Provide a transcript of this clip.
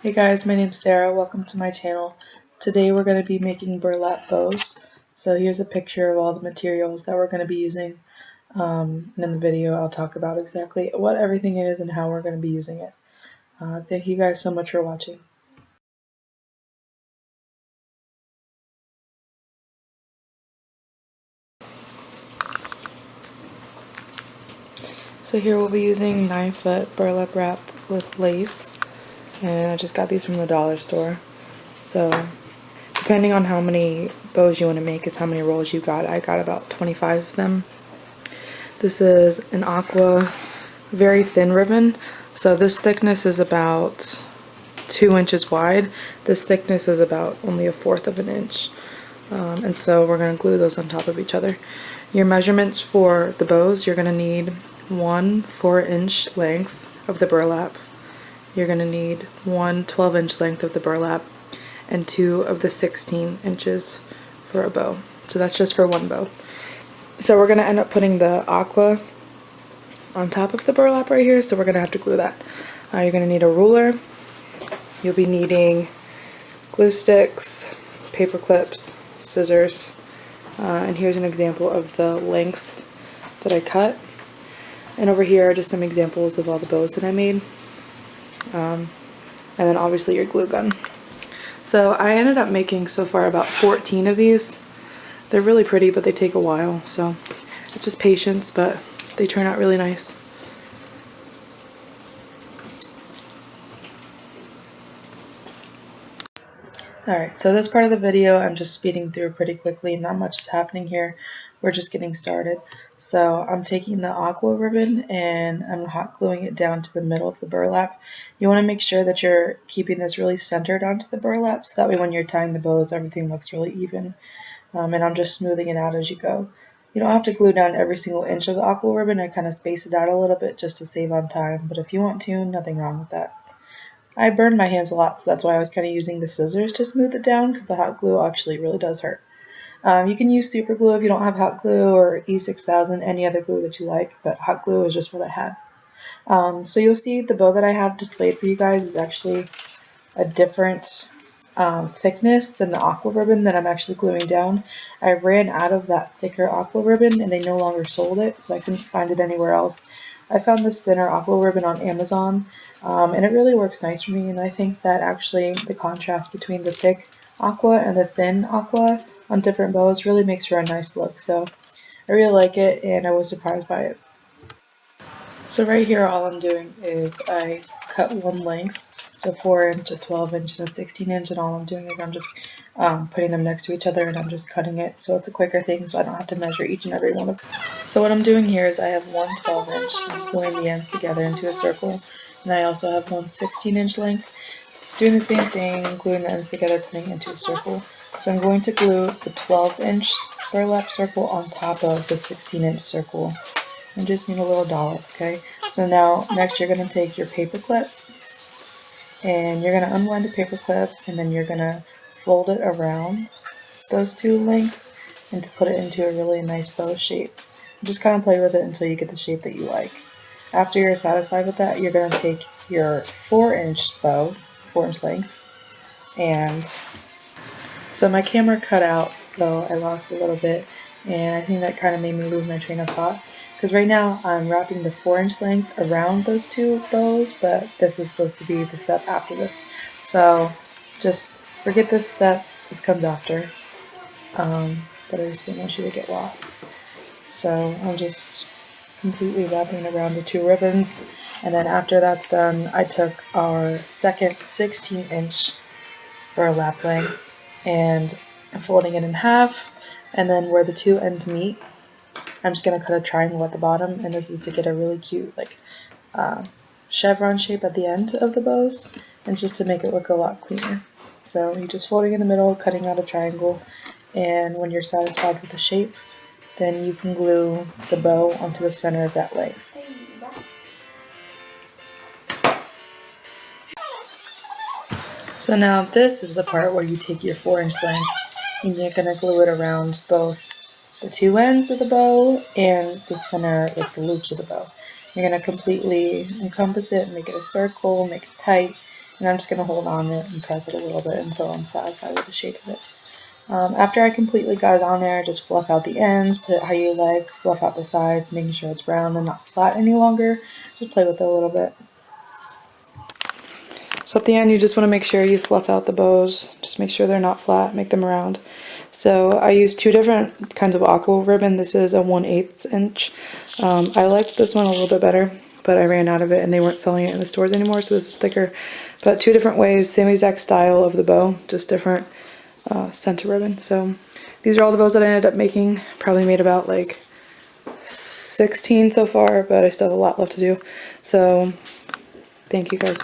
Hey guys, my name's Sarah. Welcome to my channel. Today we're going to be making burlap bows. So here's a picture of all the materials that we're going to be using. And in the video I'll talk about exactly what everything is and how we're going to be using it. Thank you guys so much for watching. So here we'll be using 9-foot burlap wrap with lace. And I just got these from the dollar store. So depending on how many bows you want to make is how many rolls you got. I got about 25 of them. This is an aqua, very thin ribbon. So this thickness is about 2 inches wide. This thickness is about only 1/4 of an inch. And so we're going to glue those on top of each other. Your measurements for the bows, you're going to need 1 4-inch length of the burlap. You're going to need 1 12-inch length of the burlap and 2 of the 16 inches for a bow. So that's just for one bow. So we're going to end up putting the aqua on top of the burlap right here, so we're going to have to glue that. You're going to need a ruler. You'll be needing glue sticks, paper clips, scissors, and here's an example of the lengths that I cut. And over here are just some examples of all the bows that I made. And then obviously your glue gun. So I ended up making so far about 14 of these. They're really pretty, but they take a while, so it's just patience, but they turn out really nice. Alright, so this part of the video I'm just speeding through pretty quickly. Not much is happening here. We're just getting started. So I'm taking the aqua ribbon and I'm hot gluing it down to the middle of the burlap. You want to make sure that you're keeping this really centered onto the burlap, so that way when you're tying the bows everything looks really even. And I'm just smoothing it out as you go. You don't have to glue down every single inch of the aqua ribbon. I kind of space it out a little bit just to save on time, but if you want to, nothing wrong with that. I burned my hands a lot, so that's why I was kind of using the scissors to smooth it down, because the hot glue actually really does hurt. You can use super glue if you don't have hot glue, or E6000, any other glue that you like, but hot glue is just what I had. So you'll see the bow that I have displayed for you guys is actually a different thickness than the aqua ribbon that I'm actually gluing down. I ran out of that thicker aqua ribbon and they no longer sold it, so I couldn't find it anywhere else. I found this thinner aqua ribbon on Amazon, and it really works nice for me, and I think that actually the contrast between the thick aqua and the thin aqua on different bows really makes for a nice look, so I really like it and I was surprised by it. So right here all I'm doing is I cut one length, so 4-inch, a 12-inch, and a 16-inch, and all I'm doing is I'm just putting them next to each other and I'm just cutting it, so it's a quicker thing so I don't have to measure each and every one of them. So what I'm doing here is I have one 12-inch, I'm gluing the ends together into a circle, and I also have one 16-inch length. Doing the same thing, gluing the ends together, putting it into a circle. So I'm going to glue the 12-inch burlap circle on top of the 16-inch circle. I just need a little dollop, okay? So now, next you're going to take your paper clip, and you're going to unwind the paper clip, and then you're going to fold it around those two lengths, and to put it into a really nice bow shape. Just kind of play with it until you get the shape that you like. After you're satisfied with that, you're going to take your 4-inch bow, 4-inch length, and so my camera cut out, so I lost a little bit, and I think that kind of made me lose my train of thought. Because right now I'm wrapping the 4-inch length around those two bows, but this is supposed to be the step after this. So just forget this step, this comes after. But I just didn't want you to get lost. So I'm just completely wrapping around the two ribbons. And then after that's done, I took our second 16-inch burlap length and I'm folding it in half. And then where the two ends meet, I'm just going to cut a triangle at the bottom, and this is to get a really cute like chevron shape at the end of the bows, and just to make it look a lot cleaner. So you're just folding in the middle, cutting out a triangle, and when you're satisfied with the shape, then you can glue the bow onto the center of that length. So now this is the part where you take your 4-inch length and you're going to glue it around both the two ends of the bow and the center, like the loops of the bow. You're going to completely encompass it, make it a circle, make it tight, and I'm just going to hold on it and press it a little bit until I'm satisfied with the shape of it. After I completely got it on there, just fluff out the ends, put it how you like, fluff out the sides, making sure it's round and not flat any longer. Just play with it a little bit. So at the end, you just want to make sure you fluff out the bows. Just make sure they're not flat, make them round. So I used 2 different kinds of aqua ribbon. This is a 1/8 inch. I liked this one a little bit better, but I ran out of it and they weren't selling it in the stores anymore, so this is thicker. But 2 different ways, same exact style of the bow, just different center ribbon. So these are all the bows that I ended up making. Probably made about like 16 so far, but I still have a lot left to do. So thank you guys.